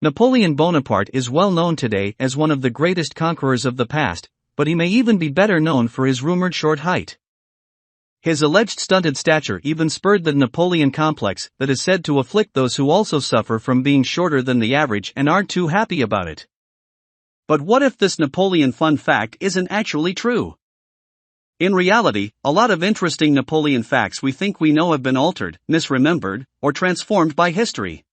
Napoleon Bonaparte is well known today as one of the greatest conquerors of the past, but he may even be better known for his rumored short height. His alleged stunted stature even spurred the Napoleon complex that is said to afflict those who also suffer from being shorter than the average and aren't too happy about it. But what if this Napoleon fun fact isn't actually true? In reality, a lot of interesting Napoleon facts we think we know have been altered, misremembered, or transformed by history.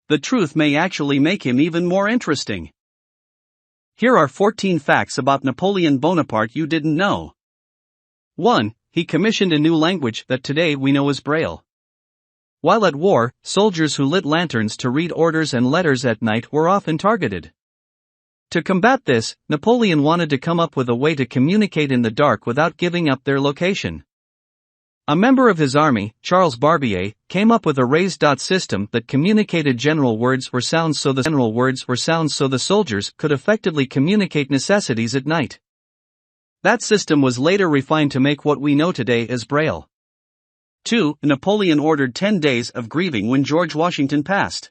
The truth may actually make him even more interesting. Here are 14 facts about Napoleon Bonaparte you didn't know. 1. He commissioned a new language that today we know as Braille. While at war, soldiers who lit lanterns to read orders and letters at night were often targeted. To combat this, Napoleon wanted to come up with a way to communicate in the dark without giving up their location. A member of his army, Charles Barbier, came up with a raised dot system that communicated general words or sounds so the soldiers could effectively communicate necessities at night. That system was later refined to make what we know today as Braille. 2. Napoleon ordered 10 days of grieving when George Washington passed.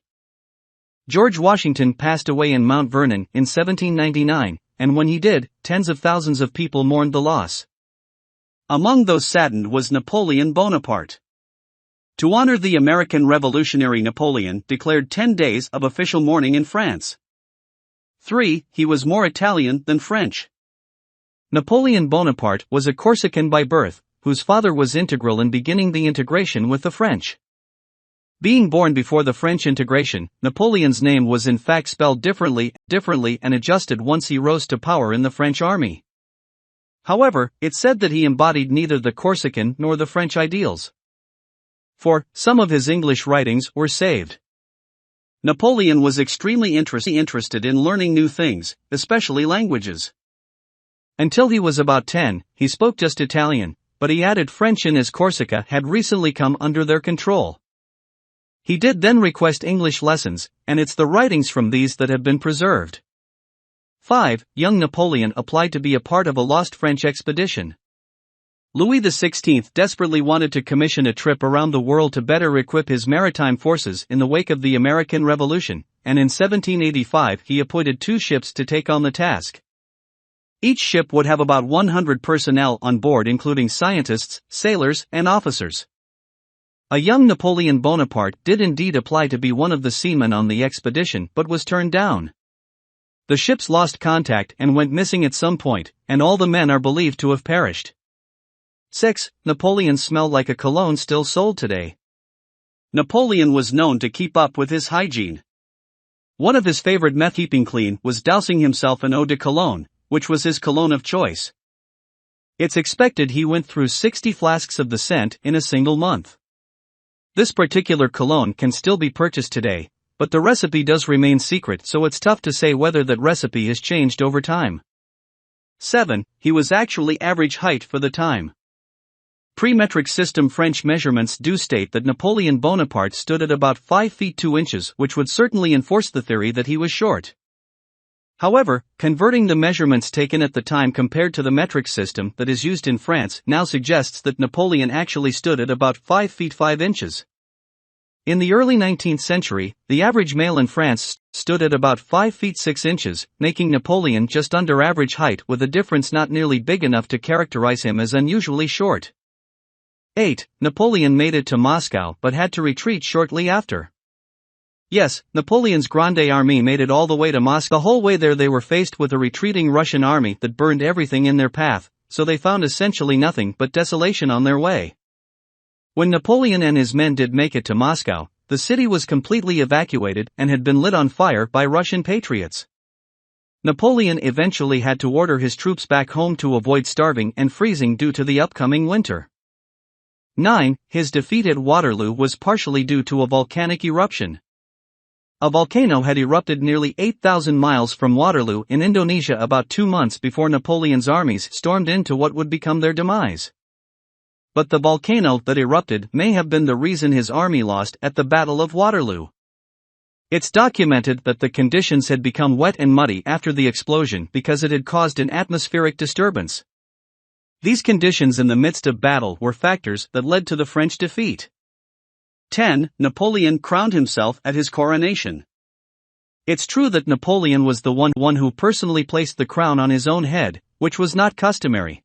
George Washington passed away in Mount Vernon in 1799, and when he did, tens of thousands of people mourned the loss. Among those saddened was Napoleon Bonaparte. To honor the American revolutionary, Napoleon declared 10 days of official mourning in France. 3. He was more Italian than French. Napoleon Bonaparte was a Corsican by birth, whose father was integral in beginning the integration with the French. Being born before the French integration, Napoleon's name was in fact spelled differently and adjusted once he rose to power in the French army. However, it's said that he embodied neither the Corsican nor the French ideals. 4. Some of his English writings were saved. Napoleon was extremely interested in learning new things, especially languages. Until he was about 10, he spoke just Italian, but he added French in as Corsica had recently come under their control. He did then request English lessons, and it's the writings from these that have been preserved. 5. Young Napoleon applied to be a part of a lost French expedition. Louis XVI desperately wanted to commission a trip around the world to better equip his maritime forces in the wake of the American Revolution, and in 1785 he appointed 2 ships to take on the task. Each ship would have about 100 personnel on board, including scientists, sailors, and officers. A young Napoleon Bonaparte did indeed apply to be one of the seamen on the expedition but was turned down. The ships lost contact and went missing at some point, and all the men are believed to have perished. 6. Napoleon smelled like a cologne still sold today. Napoleon was known to keep up with his hygiene. One of his favorite methods of keeping clean was dousing himself in eau de cologne, which was his cologne of choice. It's expected he went through 60 flasks of the scent in a single month. This particular cologne can still be purchased today, but the recipe does remain secret, so it's tough to say whether that recipe has changed over time. 7. He was actually average height for the time. Pre-metric system French measurements do state that Napoleon Bonaparte stood at about 5 feet 2 inches, which would certainly enforce the theory that he was short. However, converting the measurements taken at the time compared to the metric system that is used in France now suggests that Napoleon actually stood at about 5 feet 5 inches. In the early 19th century, the average male in France stood at about 5 feet 6 inches, making Napoleon just under average height, with a difference not nearly big enough to characterize him as unusually short. 8. Napoleon made it to Moscow but had to retreat shortly after. Yes, Napoleon's Grande Armée made it all the way to Moscow. The whole way there they were faced with a retreating Russian army that burned everything in their path, so they found essentially nothing but desolation on their way. When Napoleon and his men did make it to Moscow, the city was completely evacuated and had been lit on fire by Russian patriots. Napoleon eventually had to order his troops back home to avoid starving and freezing due to the upcoming winter. 9. His defeat at Waterloo was partially due to a volcanic eruption. A volcano had erupted nearly 8,000 miles from Waterloo in Indonesia about 2 months before Napoleon's armies stormed into what would become their demise. But the volcano that erupted may have been the reason his army lost at the Battle of Waterloo. It's documented that the conditions had become wet and muddy after the explosion because it had caused an atmospheric disturbance. These conditions in the midst of battle were factors that led to the French defeat. 10. Napoleon crowned himself at his coronation. It's true that Napoleon was the one who personally placed the crown on his own head, which was not customary.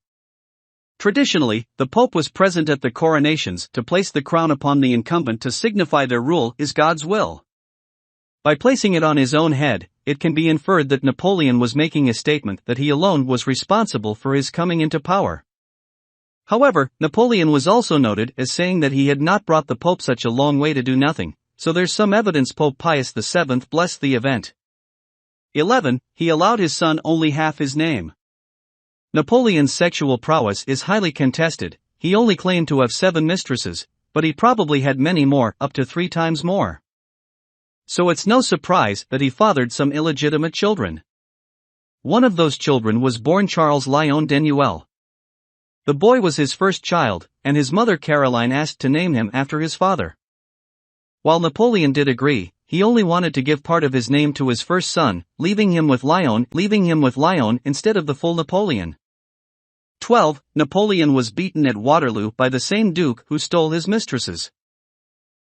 Traditionally, the Pope was present at the coronations to place the crown upon the incumbent to signify their rule is God's will. By placing it on his own head, it can be inferred that Napoleon was making a statement that he alone was responsible for his coming into power. However, Napoleon was also noted as saying that he had not brought the Pope such a long way to do nothing, so there's some evidence Pope Pius VII blessed the event. 11. He allowed his son only half his name. Napoleon's sexual prowess is highly contested. He only claimed to have 7 mistresses, but he probably had many more, up to 3 times more. So it's no surprise that he fathered some illegitimate children. One of those children was born Charles Lion Denuel. The boy was his first child, and his mother Caroline asked to name him after his father. While Napoleon did agree, he only wanted to give part of his name to his first son, leaving him with Lion instead of the full Napoleon. 12. Napoleon was beaten at Waterloo by the same duke who stole his mistresses.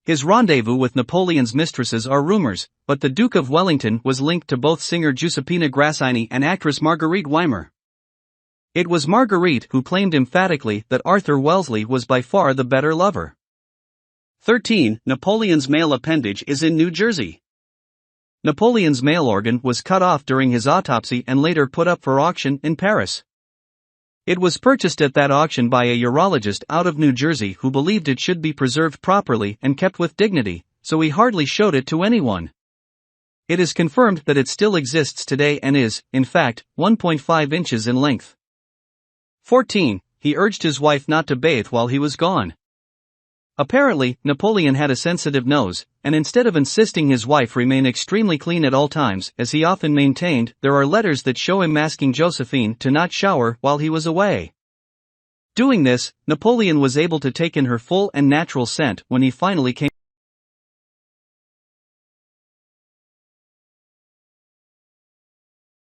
His rendezvous with Napoleon's mistresses are rumors, but the Duke of Wellington was linked to both singer Giuseppina Grassini and actress Marguerite Weimer. It was Marguerite who claimed emphatically that Arthur Wellesley was by far the better lover. 13. Napoleon's male appendage is in New Jersey. Napoleon's male organ was cut off during his autopsy and later put up for auction in Paris. It was purchased at that auction by a urologist out of New Jersey who believed it should be preserved properly and kept with dignity, so he hardly showed it to anyone. It is confirmed that it still exists today and is, in fact, 1.5 inches in length. 14. He urged his wife not to bathe while he was gone. Apparently, Napoleon had a sensitive nose, and instead of insisting his wife remain extremely clean at all times, as he often maintained, there are letters that show him asking Josephine to not shower while he was away. Doing this, Napoleon was able to take in her full and natural scent when he finally came